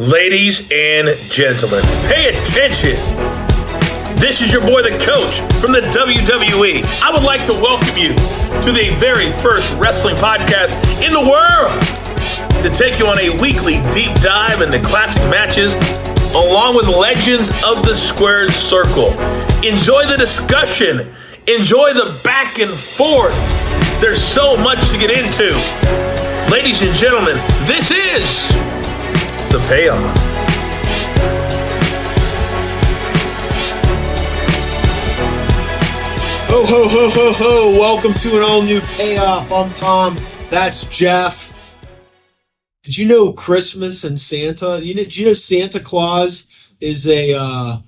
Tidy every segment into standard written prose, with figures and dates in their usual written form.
Ladies and gentlemen, pay attention. This is your boy, the coach from the WWE. I would like to welcome you to the very first wrestling podcast in the world to take you on a weekly deep dive into classic matches along with legends of the squared circle. Enjoy the discussion. Enjoy the back and forth. There's so much to get into. Ladies and gentlemen, this is The Payoff. Ho, ho, ho, ho, ho. Welcome to an all-new Payoff. I'm Tom. That's Jeff. Did you know Christmas and Santa? Did you know Santa Claus is a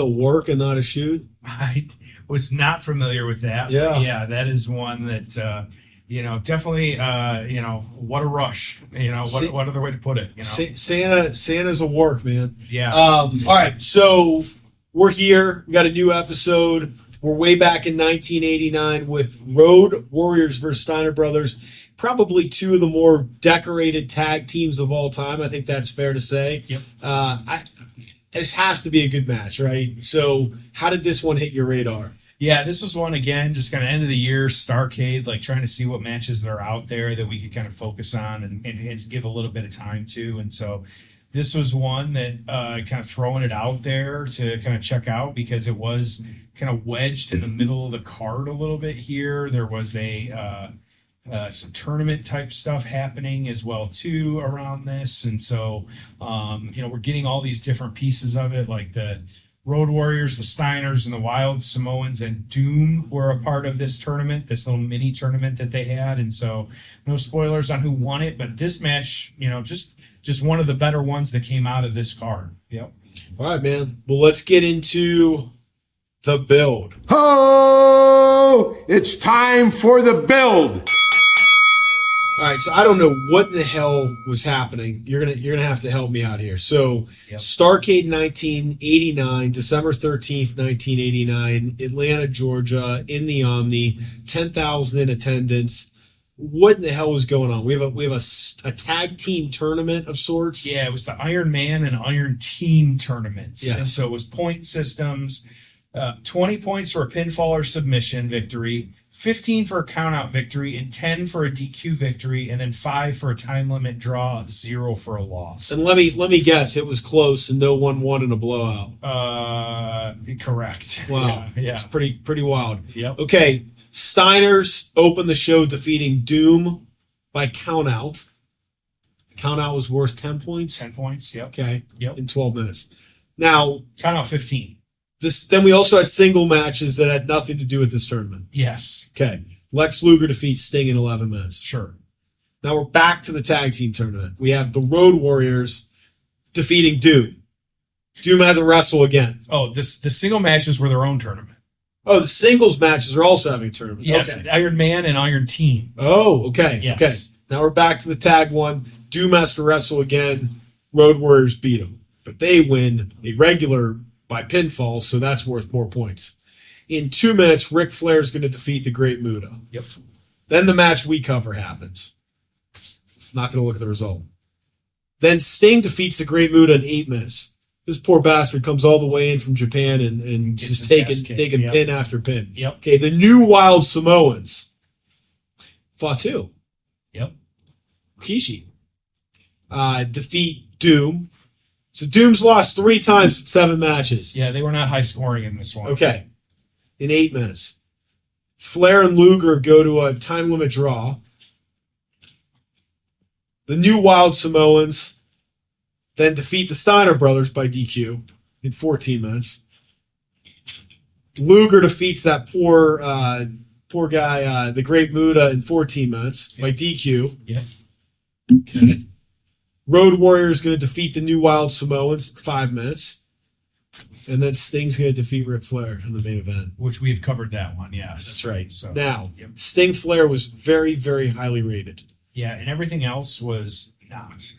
work and not a shoot? I was not familiar with that. Yeah, that is one that definitely. What a rush. What other way to put it? Santa's a work, man. Yeah. All right, so we're here. We got a new episode. We're way back in 1989 with Road Warriors versus Steiner Brothers. Probably two of the more decorated tag teams of all time. I think that's fair to say. Yep. This has to be a good match, right? So how did this one hit your radar? Yeah, this was one, again, just kind of end of the year, Starrcade, like trying to see what matches that are out there that we could kind of focus on and give a little bit of time to. And so this was one that kind of throwing it out there to kind of check out because it was kind of wedged in the middle of the card a little bit here. There was some tournament type stuff happening as well too around this. And so, we're getting all these different pieces of it, like the Road Warriors, the Steiners, and the Wild Samoans and Doom were a part of this tournament, this little mini tournament that they had. And so no spoilers on who won it, but this match, just one of the better ones that came out of this card. Yep. All right, man. Well, let's get into the build. Oh, it's time for the build. All right, so I don't know what the hell was happening. You're gonna have to help me out here. So, Yep. Starrcade 1989, December 13th, 1989, Atlanta, Georgia, in the Omni, 10,000 in attendance. What in the hell was going on? We have a tag team tournament of sorts. Yeah, it was the Iron Man and Iron Team tournaments. Yes. And so it was point systems, 20 points for a pinfall or submission victory, 15 for a countout victory, and 10 for a DQ victory, and then 5 for a time limit draw, 0 for a loss. And let me guess, it was close and no one won in a blowout. Correct. Wow. Yeah. It's pretty wild. Yep. Okay, Steiners opened the show defeating Doom by countout. Countout was worth 10 points. 10 points. Yep. Okay. Yep. In 12 minutes. Now, Countout 15. then we also had single matches that had nothing to do with this tournament. Yes. Okay. Lex Luger defeats Sting in 11 minutes. Sure. Now we're back to the tag team tournament. We have the Road Warriors defeating Doom. Doom had to wrestle again. Oh, the single matches were their own tournament. Oh, the singles matches are also having a tournament. Yes. Okay. Iron Man and Iron Team. Oh, okay. Yes. Okay. Now we're back to the tag one. Doom has to wrestle again. Road Warriors beat him. But they win a regular by pinfall, so that's worth more points. In 2 minutes, Ric Flair is going to defeat the Great Muta. Yep. Then the match we cover happens. Not going to look at the result. Then Sting defeats the Great Muta in 8 minutes. This poor bastard comes all the way in from Japan and Gets just his taking ass kicked, yep. pin after pin. Yep. Okay, the new Wild Samoans fought too. Yep. Kishi defeat Doom. So Doom's lost 3 times in 7 matches. Yeah, they were not high scoring in this one. Okay. In 8 minutes. Flair and Luger go to a time limit draw. The new Wild Samoans then defeat the Steiner brothers by DQ in 14 minutes. Luger defeats that poor guy, the Great Muta, in 14 minutes by DQ. Yep. Okay. Road Warrior is going to defeat the new Wild Samoans in 5 minutes. And then Sting's going to defeat Ric Flair in the main event. Which we've covered that one, yes. That's right. So Now, yep. Sting Flair was very, very highly rated. Yeah, and everything else was not.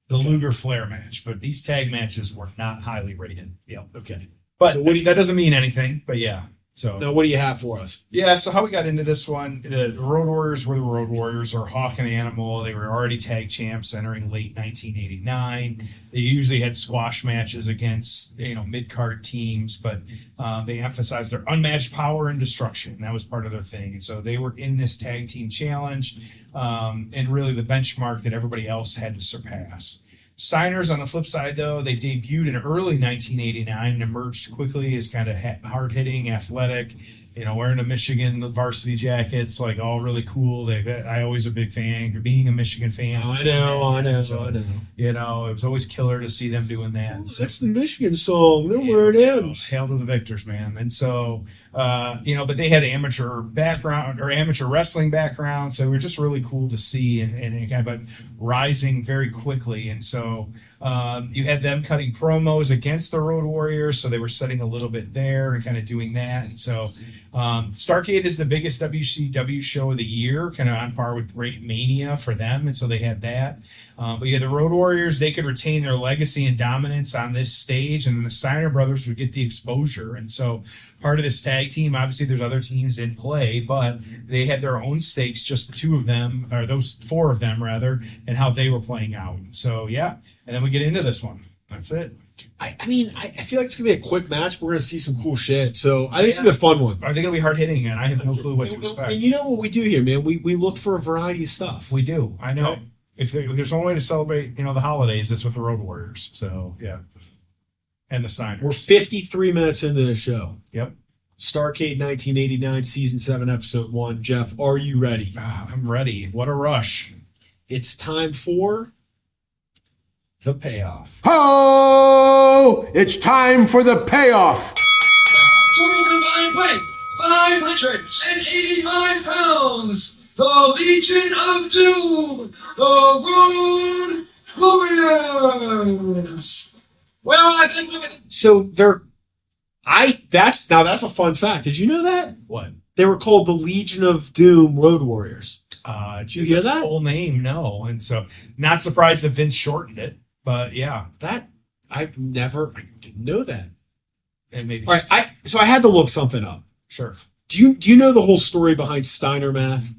The Luger Flair match, but these tag matches were not highly rated. Yep. Okay. But So that doesn't mean anything, but yeah. So Now, what do you have for us? yeah, so how we got into this one, the Road Warriors were the Road Warriors, or Hawk and Animal. They were already tag champs entering late 1989. They usually had squash matches against, mid-card teams, but they emphasized their unmatched power and destruction. That was part of their thing. And so they were in this tag team challenge, and really the benchmark that everybody else had to surpass. Steiners, on the flip side, though, they debuted in early 1989 and emerged quickly as kind of hard-hitting, athletic, wearing the Michigan varsity jackets, like all really cool. I always a big fan, being a Michigan fan. I know. It was always killer to see them doing that. Oh, that's the Michigan song. They're wearing M's. Hail to the victors, man. And so, but they had amateur background or amateur wrestling background, so it was just really cool to see and kind of rising very quickly. And so you had them cutting promos against the Road Warriors, so they were setting a little bit there and kind of doing that. And so Starrcade is the biggest WCW show of the year, kind of on par with Great Mania for them, and so they had that. But yeah, the Road Warriors, they could retain their legacy and dominance on this stage, and the Steiner brothers would get the exposure. And so part of this tag team, obviously there's other teams in play, but they had their own stakes, just the two of them, or those four of them rather, and how they were playing out. So yeah, and then we get into this one. That's it. I feel like it's going to be a quick match. We're going to see some cool shit. So I think it's going to be a fun one. Are they going to be hard hitting? And I have no clue what to expect. And you know what we do here, man? We look for a variety of stuff. We do. I know. Okay. If there's one way to celebrate, the holidays, it's with the Road Warriors. So yeah, and the Steiners. We're 53 minutes into the show. Yep. Starrcade 1989, Season 7, Episode 1. Jeff, are you ready? I'm ready. What a rush. It's time for the payoff. Ho! It's time for the payoff. Total combined weight, 585 pounds. The Legion of Doom, the Road Warriors. Well, I think we're gonna... So that's a fun fact. Did you know that? What? They were called the Legion of Doom Road Warriors. Did you hear that? Full name, no. And so, not surprised that Vince shortened it, but yeah. I didn't know that. And maybe. All right, so I had to look something up. Sure. Do you know the whole story behind Steiner math?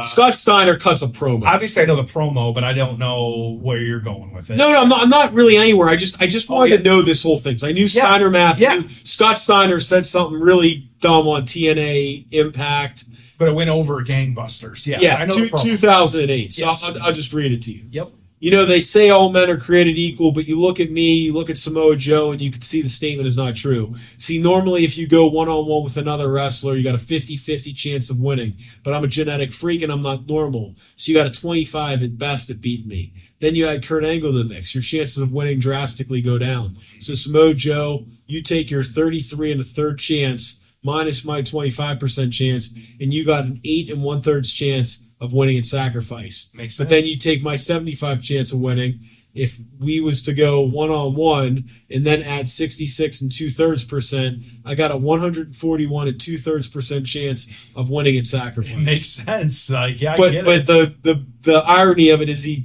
Scott Steiner cuts a promo. Obviously, I know the promo, but I don't know where you're going with it. No, I'm not really anywhere. I just wanted to know this whole thing. I knew Steiner math. Yeah. Scott Steiner said something really dumb on TNA Impact. But it went over gangbusters. Yes, Yeah, I know the promo. 2008. So Yes. I'll just read it to you. Yep. They say all men are created equal, but you look at me, you look at Samoa Joe, and you can see the statement is not true. See, normally if you go one-on-one with another wrestler, you got a 50-50 chance of winning. But I'm a genetic freak, and I'm not normal. So you got a 25 at best at beating me. Then you add Kurt Angle to the mix. Your chances of winning drastically go down. So Samoa Joe, you take your 33 and a third chance minus my 25% chance, and you got an 8 1/3 chance of winning at sacrifice. Makes But sense. then you take my 75 chance of winning. If we was to go 1-on-1 and then add 66 and 2/3%, I got a 141 and 2/3% chance of winning at sacrifice. It makes sense. I get But it. the irony of it is he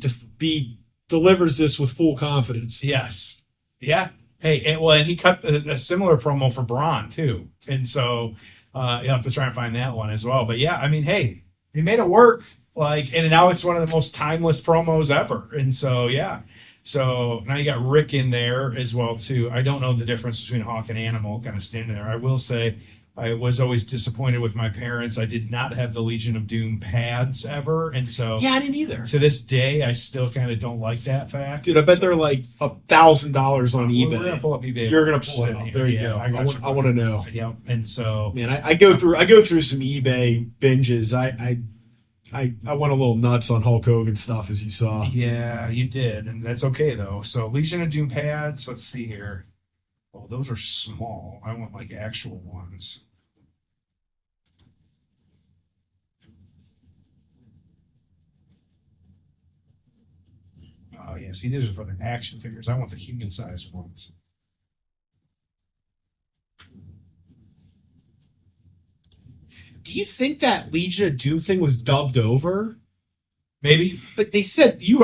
delivers this with full confidence. Yes. Yeah. Hey, and he cut a similar promo for Braun too, and so you'll have to try and find that one as well. But yeah, I mean, hey, he made it work. And now it's one of the most timeless promos ever. And so yeah, so now you got Rick in there as well too. I don't know the difference between Hawk and Animal kind of standing there. I will say I was always disappointed with my parents. I did not have the Legion of Doom pads ever, and so Yeah, I didn't either. to this day, I still kind of don't like that fact. Dude, I bet they're like $1,000 on We're eBay. gonna pull up eBay. You're gonna pull it up. There you go. I want to know. Yep. And so Man, I go through some eBay binges. I went a little nuts on Hulk Hogan stuff, as you saw. yeah, you did, and that's okay though. So Legion of Doom pads. Let's see here. Oh, those are small. I want like actual ones. Oh yeah, see, these are for the action figures. I want the human sized ones. Do you think that Legion of Doom thing was dubbed over? Maybe. But they said you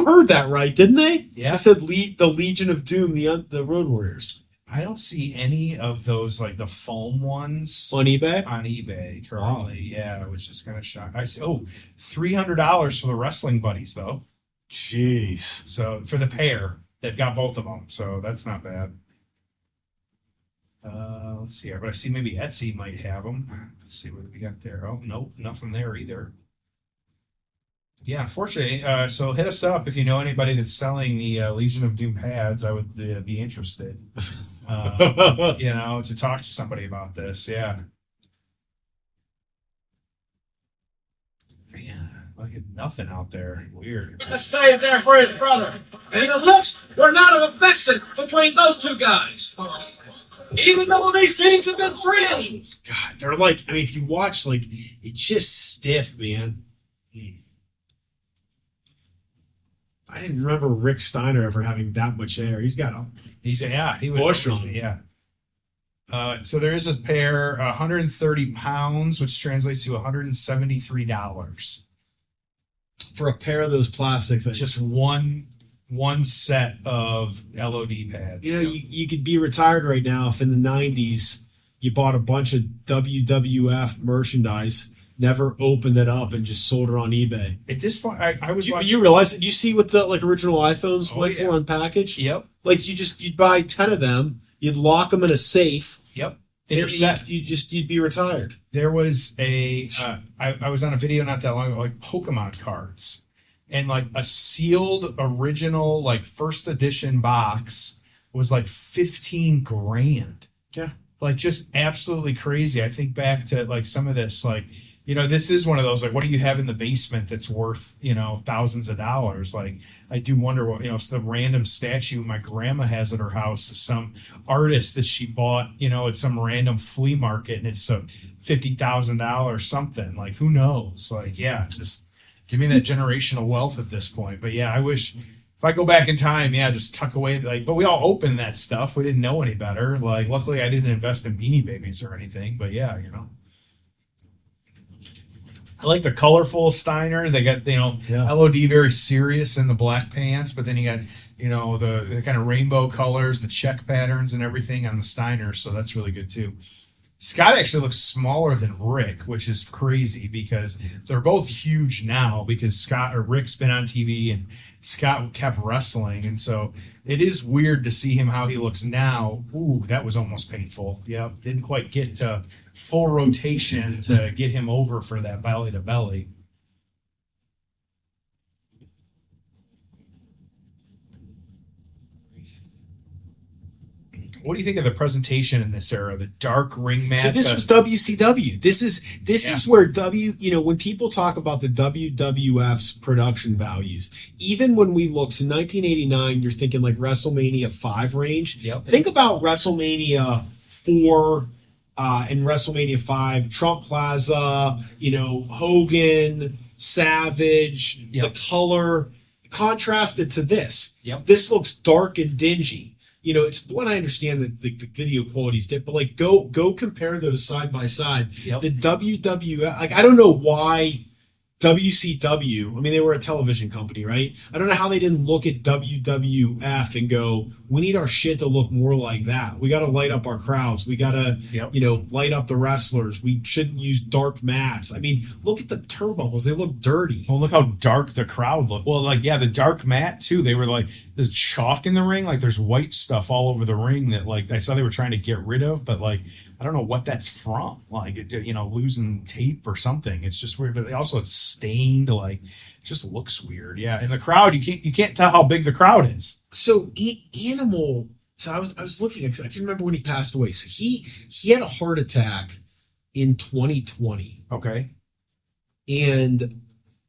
heard that right, didn't they? Yeah. They said the Legion of Doom, the Road Warriors. I don't see any of those like the foam ones On eBay? on eBay currently. Yeah, which is kind of shocking. I see. Oh, $300 for the Wrestling Buddies though. Jeez. So for the pair, they've got both of them. So that's not bad. Let's see here, but I see maybe Etsy might have them. Let's see what we got there. Oh, nope, nothing there either. Yeah, unfortunately. So hit us up if you know anybody that's selling the Legion of Doom pads. I would be interested. To talk to somebody about this. Yeah. Man, look at nothing out there. Weird. To say it there for his brother. And the looks were not of affection between those two guys. Even though these teams have been friends. God, they're like, I mean, if you watch, like, it's just stiff, man. I didn't remember Rick Steiner ever having that much hair. He was bush on him. Yeah. So there is a pair, 130 pounds, which translates to $173 for a pair of those plastic things. Just one set of LOD pads. You could be retired right now if in the 90s you bought a bunch of WWF merchandise, never opened it up, and just sold it on eBay. At this point, I was watching. You realize that you see what the original iPhones went for unpackaged? Yep. Like you'd buy 10 of them, you'd lock them in a safe. Yep. You'd be retired. There was I was on a video not that long ago, like Pokemon cards. And like a sealed original, like first edition box was like 15 grand. Yeah. Like just absolutely crazy. I think back to like some of this, like, this is one of those, like, what do you have in the basement that's worth, thousands of dollars? Like, I do wonder what, it's the random statue my grandma has at her house, some artist that she bought, at some random flea market, and it's a $50,000 something. Like, who knows? Like, yeah, it's just, give me that generational wealth at this point. But yeah, I wish if I go back in time, just tuck away. But we all opened that stuff. We didn't know any better. Like, luckily I didn't invest in Beanie Babies or anything. But yeah, I like the colorful Steiner. They got, LOD very serious in the black pants. But then you got, the kind of rainbow colors, the check patterns and everything on the Steiners. So that's really good too. Scott actually looks smaller than Rick, which is crazy because they're both huge now because Rick's been on TV and Scott kept wrestling. And so it is weird to see him how he looks now. Ooh, that was almost painful. Yep. Didn't quite get to full rotation to get him over for that belly to belly. What do you think of the presentation in this era? The dark ring mat. So this was WCW. This is where when people talk about the WWF's production values, even when we look, so 1989, you're thinking like WrestleMania 5 range. Yep. Think about WrestleMania 4 and WrestleMania 5, Trump Plaza, Hogan, Savage, yep. The color contrasted to this. Yep. This looks dark and dingy. It's when I understand that the video quality's different, but like go compare those side by side. Yep. The WWF, like I don't know why WCW, I mean, they were a television company, right? I don't know how they didn't look at WWF and go, we need our shit to look more like that. We got to light up our crowds. We got to, yep. Light up the wrestlers. We shouldn't use dark mats. I mean, look at the turnbuckles. They look dirty. Well, look how dark the crowd looked. Well, like, yeah, the dark mat, too. They were like, there's chalk in the ring. Like, there's white stuff all over the ring that, like, I saw they were trying to get rid of, but, like, I don't know what that's from. Like, losing tape or something. It's just weird. But also it's stained. Like, it just looks weird. Yeah. And the crowd, you can't tell how big the crowd is. So Animal. So I was looking. I can remember when he passed away. So he had a heart attack in 2020. Okay. And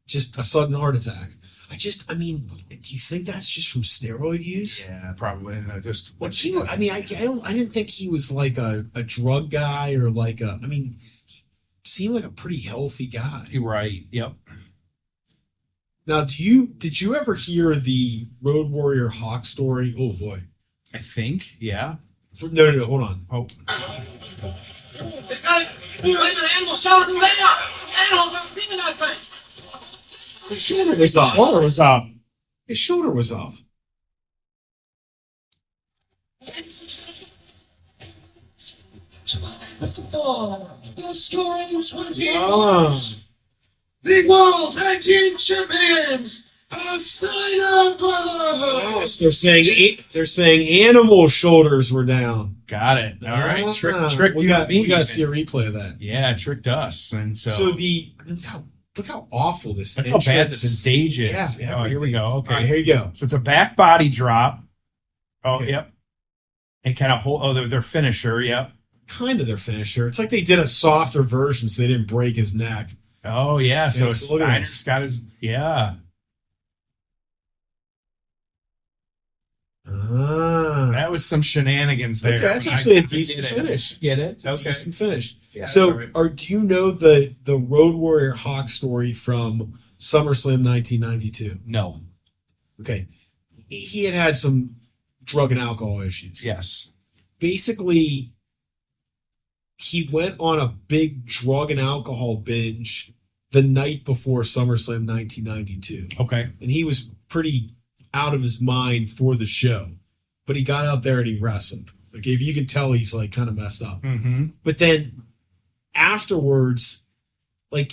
just a sudden heart attack. Do you think that's just from steroid use? Yeah, probably. Like I didn't think he was like a drug guy or like he seemed like a pretty healthy guy. You're right. Yep. Now, did you ever hear the Road Warrior Hawk story? Oh boy. I think, yeah. No, hold on. Oh. Animal selling them there. Animal, give me that thing. His shoulder was up. His shoulder was up. The scoring 20 points. The World Tag Team Champions, the Steiner Brothers. They're saying animal shoulders were down. Got it. All right. Tricked we you got and me. we got to see a replay of that. Yeah, tricked us. And so Look how awful this look how bad the entrance- stage is. Yeah, oh, here we go. Okay. All right, here you go. So it's a back body drop. Oh, Okay. yep. And kind of hold. Oh, their finisher. Yep. Kind of their finisher. It's like they did a softer version so they didn't break his neck. Oh yeah. So so look at Steiner's this. got his. Yeah. That was some shenanigans there. Okay, that's actually a I decent get it. finish. Get it? It's a Okay. decent finish. Yeah, So, that's all right. do you know the Road Warrior Hawk story from SummerSlam 1992? No. Okay, he had some drug and alcohol issues. Yes. Basically, he went on a big drug and alcohol binge the night before SummerSlam 1992, Okay. and he was pretty out of his mind for the show. But he got out there and he wrestled. Okay, if you can tell, he's like kind of messed up. Mm-hmm. But then afterwards, like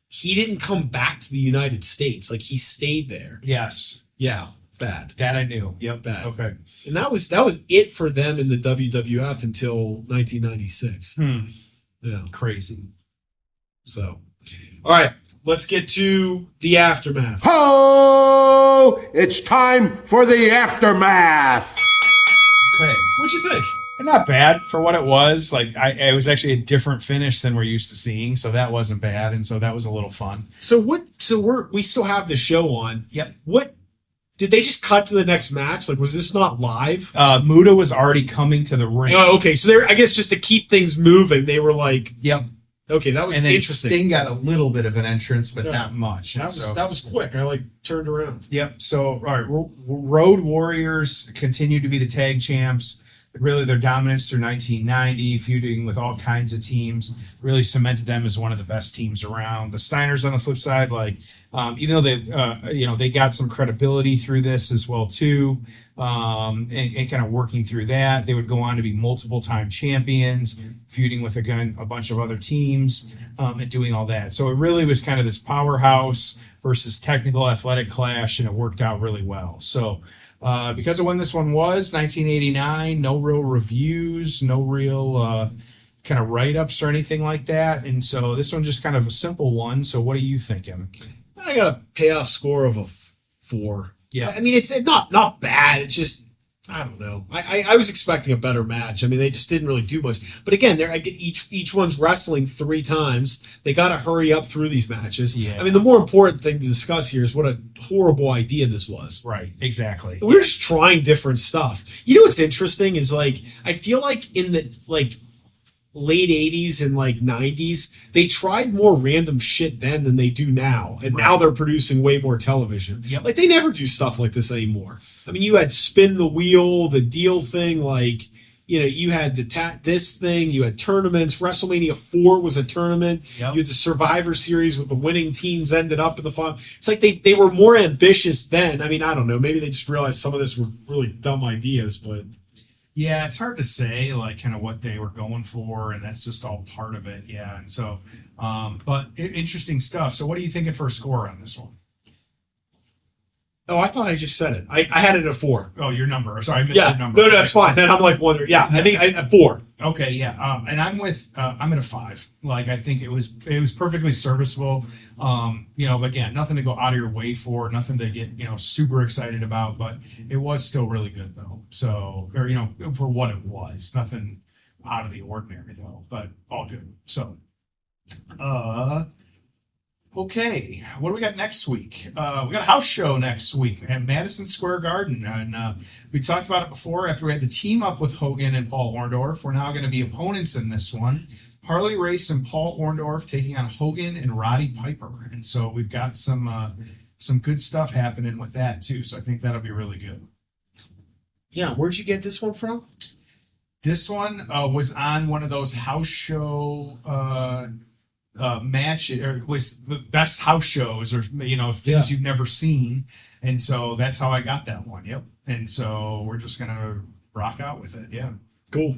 he didn't come back to the United States. Like he stayed there. Yes. Yeah, bad. That I knew. Yep. Bad. Okay. And that was it for them in the WWF until 1996. Yeah. Crazy. So, all right, let's get to the aftermath. Ho! It's time for the aftermath. Okay. What'd you think? Not bad for what it was. Like it was actually a different finish than we're used to seeing, so that wasn't bad, and so that was a little fun. So we still have the show on. Yep. What did they just cut to the next match? Like, was this not live? Muda was already coming to the ring. Oh, okay. So they're, I guess, just to keep things moving, they were like, Yep. okay, that was And then interesting. Sting got a little bit of an entrance, but Yeah. not much. And That was quick. I like turned around. Yep. So, all right, Road Warriors continue to be the tag champs. Really, their dominance through 1990, feuding with all kinds of teams, really cemented them as one of the best teams around. The Steiners, on the flip side, like even though they got some credibility through this as well too, and kind of working through that, they would go on to be multiple-time champions, feuding with again a bunch of other teams, and doing all that. So it really was kind of this powerhouse versus technical athletic clash, and it worked out really well. So. Because of when this one was, 1989, no real reviews, no real kind of write-ups or anything like that. And so this one's just kind of a simple one. So what are you thinking? I got a payoff score of a 4. Yeah. I mean, it's not bad. It's just, I don't know. I was expecting a better match. I mean, they just didn't really do much. But again, each one's wrestling 3 times. They got to hurry up through these matches. Yeah. I mean, the more important thing to discuss here is what a horrible idea this was. Right, exactly. We were just trying different stuff. You know what's interesting is like I feel like in the like late 80s and like 90s, they tried more random shit then than they do now. And now they're producing way more television. Yep. Like they never do stuff like this anymore. I mean, you had spin the wheel, the deal thing, like, you know, you had this thing, you had tournaments. WrestleMania 4 was a tournament. Yep. You had the Survivor Series with the winning teams ended up in the final. It's like they were more ambitious then. I mean, I don't know. Maybe they just realized some of this were really dumb ideas, but Yeah, it's hard to say like kind of what they were going for, and that's just all part of it. Yeah, and so, but interesting stuff. So what are you thinking for a score on this one? oh, I thought I just said it. I had it at 4. Oh, your number. Sorry, I missed Yeah, your number. no, that's fine. Then I'm like wondering. Yeah, I think at 4. Okay, yeah, and I'm at a 5. Like I think it was perfectly serviceable. You know, again, nothing to go out of your way for, nothing to get super excited about, but it was still really good though. So, or for what it was, nothing out of the ordinary though, but all good. So, okay, what do we got next week? We got a house show next week at Madison Square Garden. And we talked about it before after we had the team up with Hogan and Paul Orndorff. We're now going to be opponents in this one. Harley Race and Paul Orndorff taking on Hogan and Roddy Piper. And so we've got some good stuff happening with that too. So I think that'll be really good. Yeah, where'd you get this one from? This one was on one of those house show match, or was the best house shows, or things you've never seen, and so that's how I got that one. Yep. And so we're just gonna rock out with it. Yeah. Cool.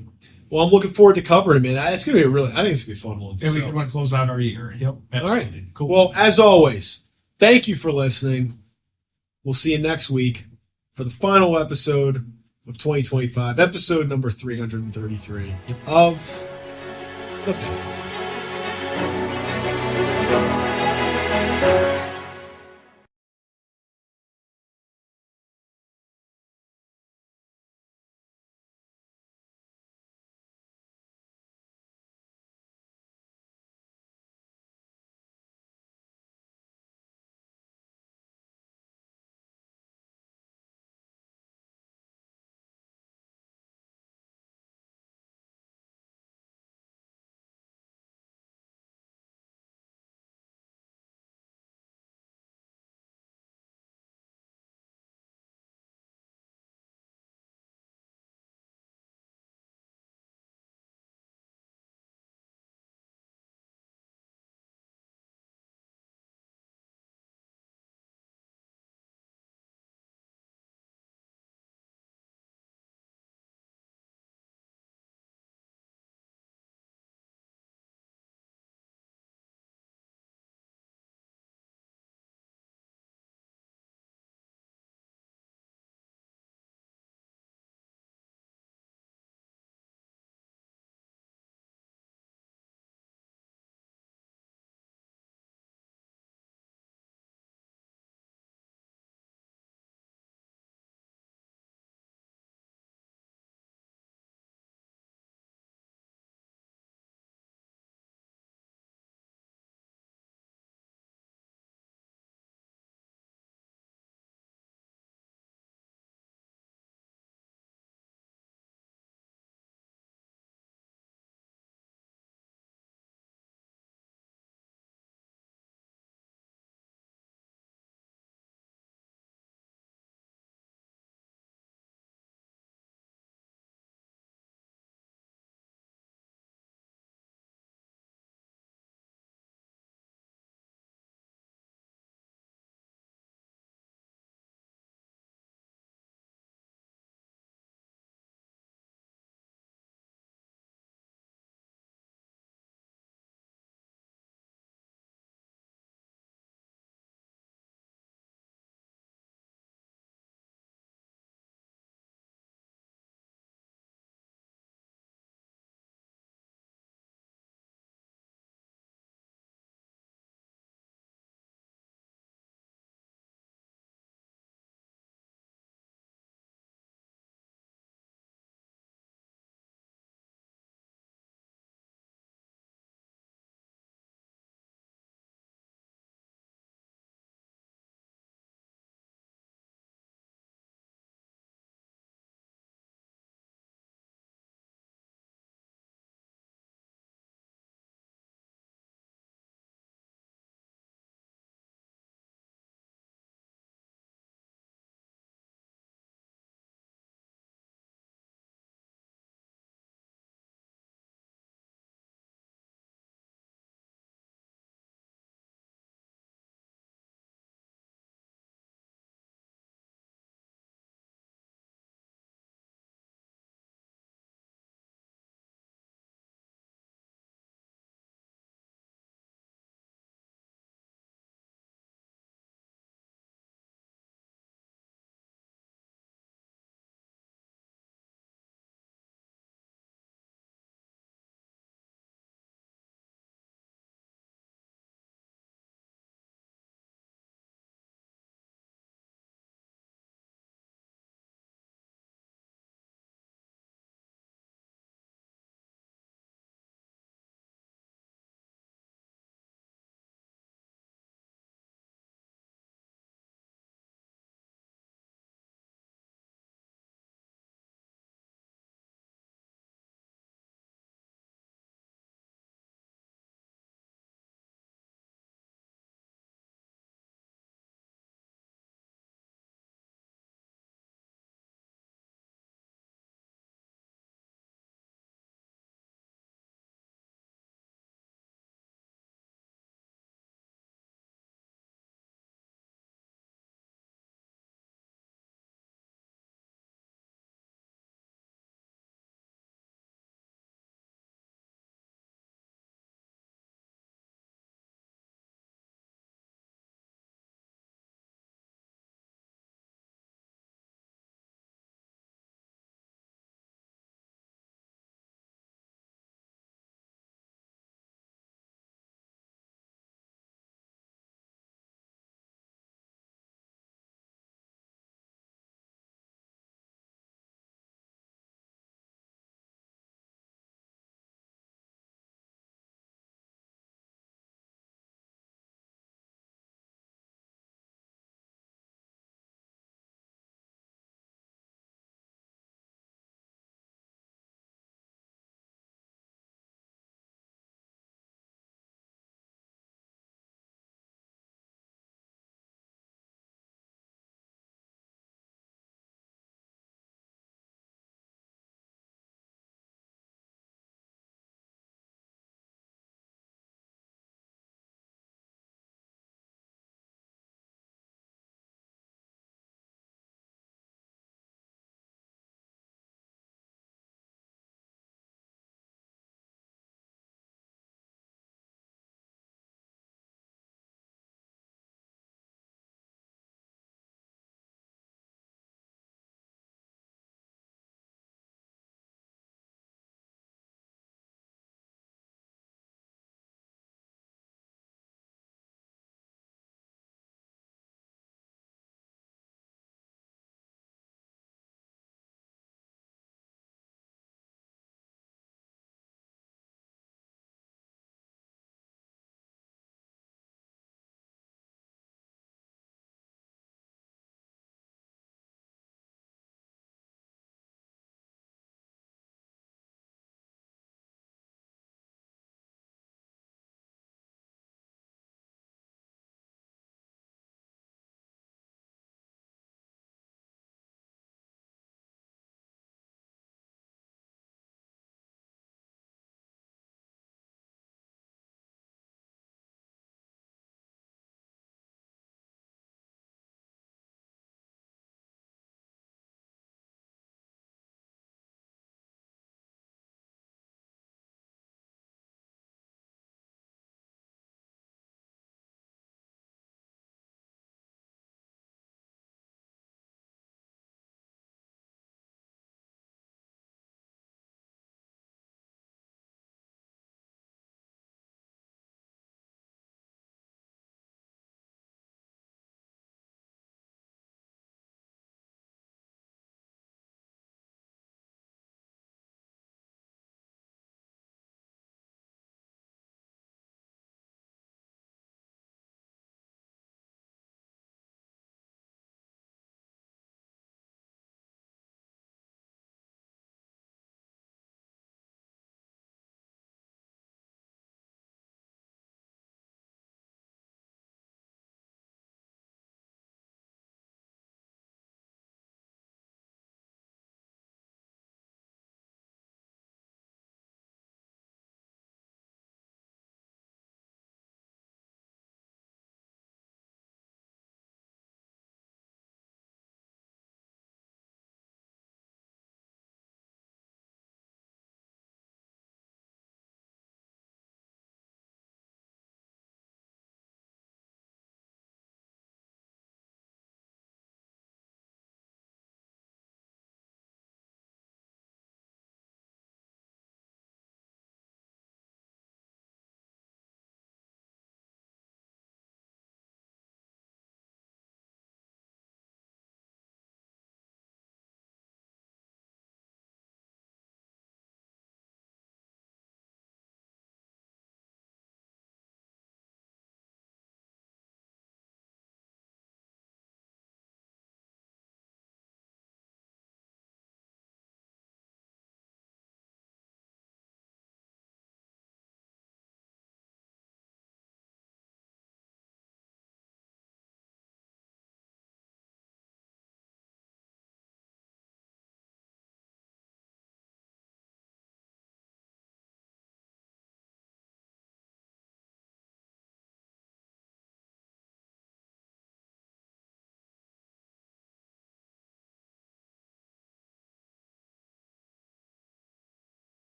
Well, I'm looking forward to covering it, man. It's gonna be I think it's gonna be a fun one. And we want to close out our year. Yep. Absolutely. All right. Cool. Well, as always, thank you for listening. We'll see you next week for the final episode of 2025, episode number 333 of The Payoff.